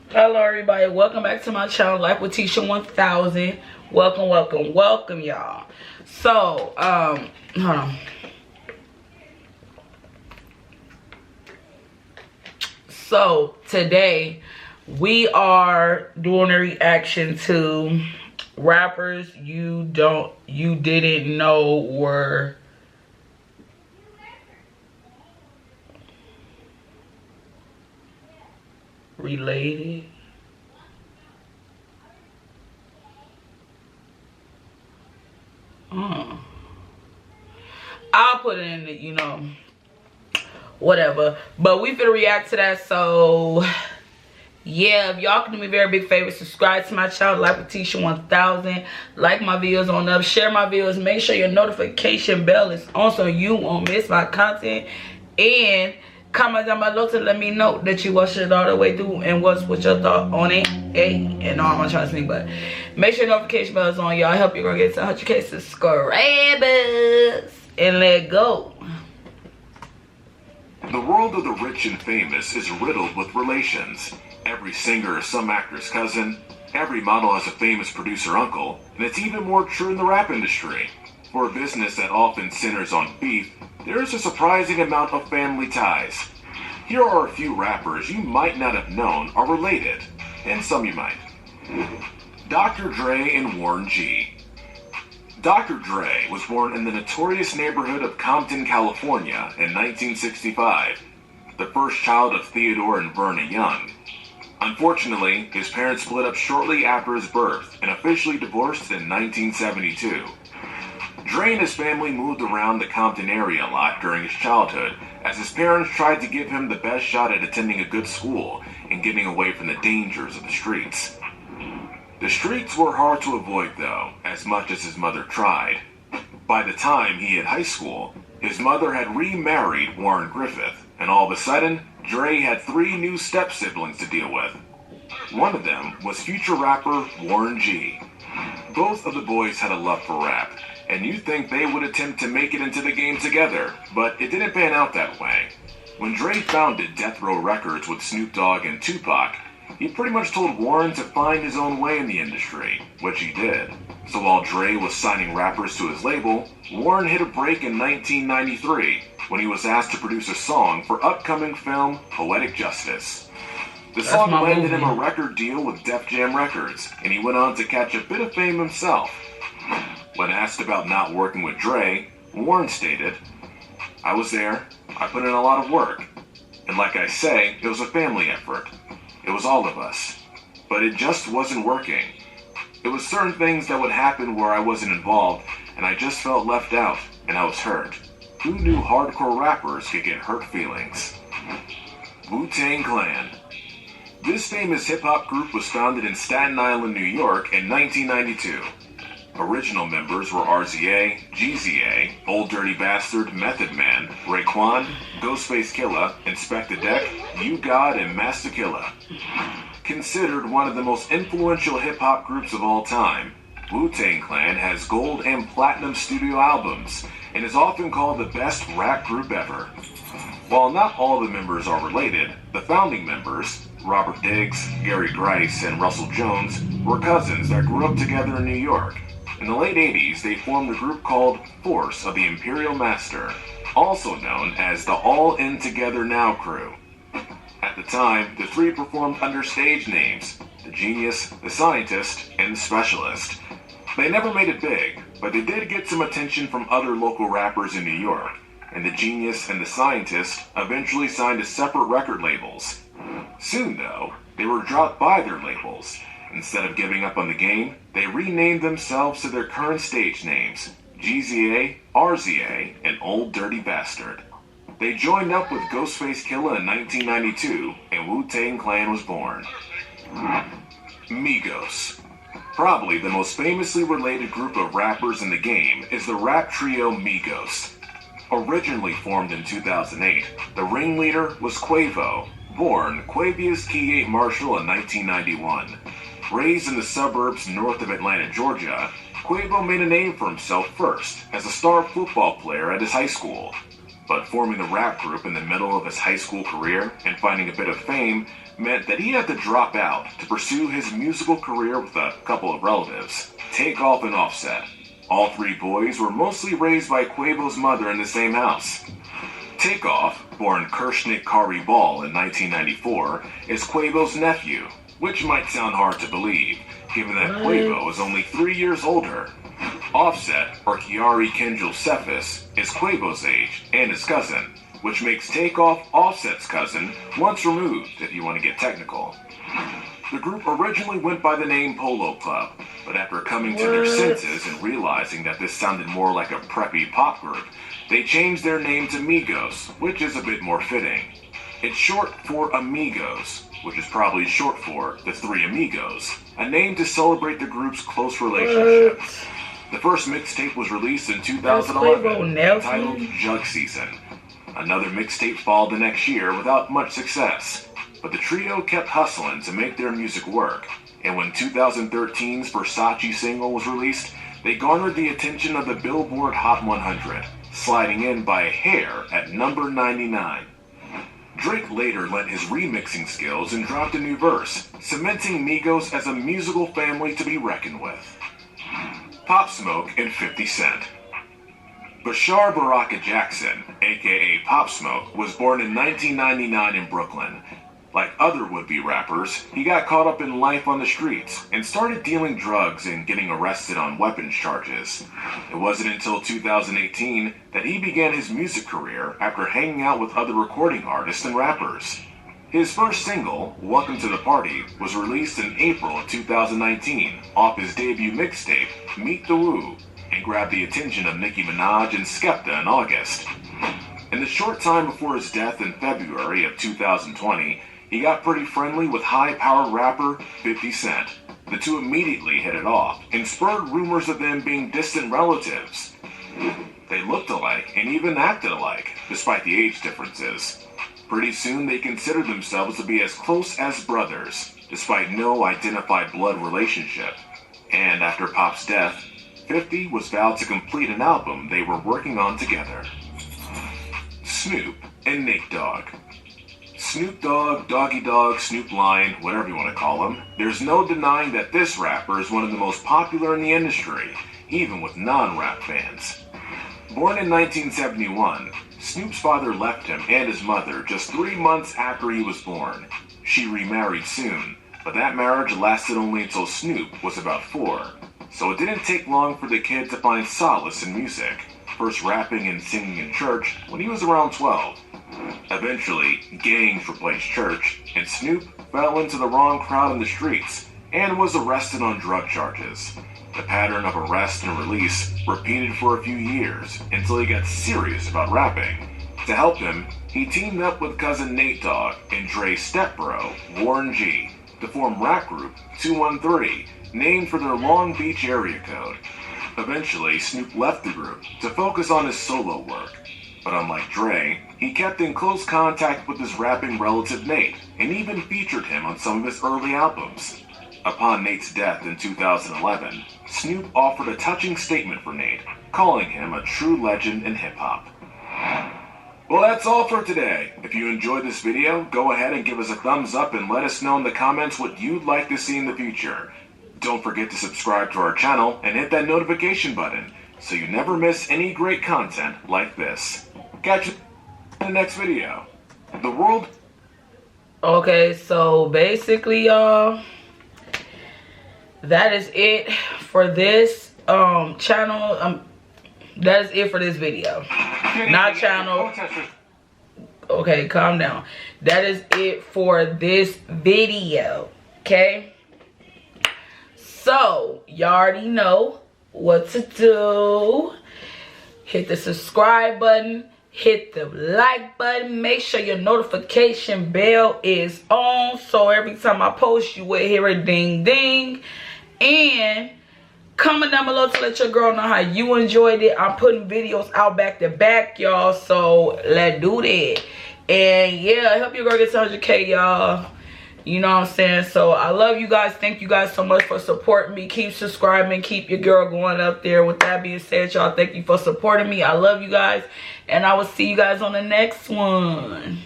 Hello everybody, welcome back to my channel, Life with Tisha 1000. Welcome y'all. So, hold on. So today we are doing a reaction to rappers you didn't know were related. I'll put it in the, whatever. But we finna react to that. So yeah, if y'all can do me a very big favor, subscribe to my channel, Life with Tisha 1000. Like my videos on up, share my videos, make sure your notification bell is on so you won't miss my content. And comment down below to let me know that you watched it all the way through and what's your thought on it. Hey, and all I'm trying to speak, but make sure your notification bell is on, y'all. Help you go get to 100K subscribers. And let go. The world of the rich and famous is riddled with relations. Every singer is some actor's cousin, every model has a famous producer uncle, and it's even more true in the rap industry. For a business that often centers on beef, there is a surprising amount of family ties. Here are a few rappers you might not have known are related, and some you might. Dr. Dre and Warren G. Dr. Dre was born in the notorious neighborhood of Compton, California in 1965, the first child of Theodore and Verna Young. Unfortunately, his parents split up shortly after his birth and officially divorced in 1972. Dre and his family moved around the Compton area a lot during his childhood, as his parents tried to give him the best shot at attending a good school and getting away from the dangers of the streets. The streets were hard to avoid though, as much as his mother tried. By the time he hit high school, his mother had remarried Warren Griffith, and all of a sudden, Dre had 3 new step-siblings to deal with. One of them was future rapper Warren G. Both of the boys had a love for rap, and you'd think they would attempt to make it into the game together, but it didn't pan out that way. When Dre founded Death Row Records with Snoop Dogg and Tupac, he pretty much told Warren to find his own way in the industry, which he did. So while Dre was signing rappers to his label, Warren hit a break in 1993 when he was asked to produce a song for upcoming film Poetic Justice. The song landed him a record deal with Def Jam Records, and he went on to catch a bit of fame himself. When asked about not working with Dre, Warren stated, "I was there, I put in a lot of work, and like I say, it was a family effort. It was all of us. But it just wasn't working. It was certain things that would happen where I wasn't involved, and I just felt left out, and I was hurt. Who knew hardcore rappers could get hurt feelings?" Wu-Tang Clan. This famous hip-hop group was founded in Staten Island, New York in 1992. Original members were RZA, GZA, Old Dirty Bastard, Method Man, Raekwon, Ghostface Killah, Inspectah Deck, U-God, and Master Killa. Considered one of the most influential hip-hop groups of all time, Wu-Tang Clan has gold and platinum studio albums and is often called the best rap group ever. While not all the members are related, the founding members, Robert Diggs, Gary Grice, and Russell Jones, were cousins that grew up together in New York. In the late 80s, they formed a group called Force of the Imperial Master, also known as the All In Together Now crew. At the time, the 3 performed under stage names, The Genius, The Scientist, and The Specialist. They never made it big, but they did get some attention from other local rappers in New York, and The Genius and The Scientist eventually signed to separate record labels. Soon, though, they were dropped by their labels. Instead of giving up on the game, they renamed themselves to their current stage names, GZA, RZA, and Old Dirty Bastard. They joined up with Ghostface Killah in 1992, and Wu-Tang Clan was born. Migos. Probably the most famously related group of rappers in the game is the rap trio Migos. Originally formed in 2008, the ringleader was Quavo, born Quavious Keyate Marshall in 1991. Raised in the suburbs north of Atlanta, Georgia, Quavo made a name for himself first as a star football player at his high school. But forming the rap group in the middle of his high school career and finding a bit of fame meant that he had to drop out to pursue his musical career with a couple of relatives, Takeoff and Offset. All three boys were mostly raised by Quavo's mother in the same house. Takeoff, born Kershnik Kari Ball in 1994, is Quavo's nephew, which might sound hard to believe, given that Quavo is only 3 years older. Offset, or Kiari Kenjul Cephas, is Quavo's age and his cousin, which makes Takeoff Offset's cousin once removed, if you want to get technical. The group originally went by the name Polo Club, but after coming to their senses and realizing that this sounded more like a preppy pop group, they changed their name to Migos, which is a bit more fitting. It's short for Amigos, which is probably short for the Three Amigos, a name to celebrate the group's close relationship. The first mixtape was released in 2011, entitled Jug Season. Another mixtape followed the next year without much success, but the trio kept hustling to make their music work, and when 2013's Versace single was released, they garnered the attention of the Billboard Hot 100, sliding in by a hair at number 99. Drake later lent his remixing skills and dropped a new verse, cementing Migos as a musical family to be reckoned with. Pop Smoke and 50 Cent. Bashar Baraka Jackson, aka Pop Smoke, was born in 1999 in Brooklyn. Like other would-be rappers, he got caught up in life on the streets and started dealing drugs and getting arrested on weapons charges. It wasn't until 2018 that he began his music career after hanging out with other recording artists and rappers. His first single, Welcome to the Party, was released in April of 2019 off his debut mixtape, Meet the Woo, and grabbed the attention of Nicki Minaj and Skepta in August. In the short time before his death in February of 2020, he got pretty friendly with high-powered rapper 50 Cent. The two immediately hit it off and spurred rumors of them being distant relatives. They looked alike and even acted alike, despite the age differences. Pretty soon they considered themselves to be as close as brothers, despite no identified blood relationship. And after Pop's death, 50 was vowed to complete an album they were working on together. Snoop and Nate Dogg. Snoop Dogg, Doggy Dogg, Snoop Lion, whatever you want to call him, there's no denying that this rapper is one of the most popular in the industry, even with non-rap fans. Born in 1971, Snoop's father left him and his mother just 3 months after he was born. She remarried soon, but that marriage lasted only until Snoop was about 4, so it didn't take long for the kid to find solace in music, first rapping and singing in church when he was around 12. Eventually, gangs replaced church, and Snoop fell into the wrong crowd in the streets and was arrested on drug charges. The pattern of arrest and release repeated for a few years until he got serious about rapping. To help him, he teamed up with cousin Nate Dogg and Dre's stepbro, Warren G, to form rap group 213, named for their Long Beach area code. Eventually, Snoop left the group to focus on his solo work. But unlike Dre, he kept in close contact with his rapping relative Nate, and even featured him on some of his early albums. Upon Nate's death in 2011, Snoop offered a touching statement for Nate, calling him a true legend in hip-hop. Well, that's all for today. If you enjoyed this video, go ahead and give us a thumbs up and let us know in the comments what you'd like to see in the future. Don't forget to subscribe to our channel and hit that notification button so you never miss any great content like this. Catch you in the next video. The world... Okay, so basically, y'all, that is it for this channel. That is it for this video. Not channel. Okay, calm down. That is it for this video. Okay? So, y'all already know what to do. Hit the subscribe button. Hit the like button. Make sure your notification bell is on, so every time I post, you will hear a ding ding. And comment down below to let your girl know how you enjoyed it. I'm putting videos out back to back, y'all, so let's do that. And yeah, help your girl get to 100K, y'all. You know what I'm saying? So I love you guys. Thank you guys so much for supporting me. Keep subscribing. Keep your girl going up there. With that being said, y'all, thank you for supporting me. I love you guys. And I will see you guys on the next one.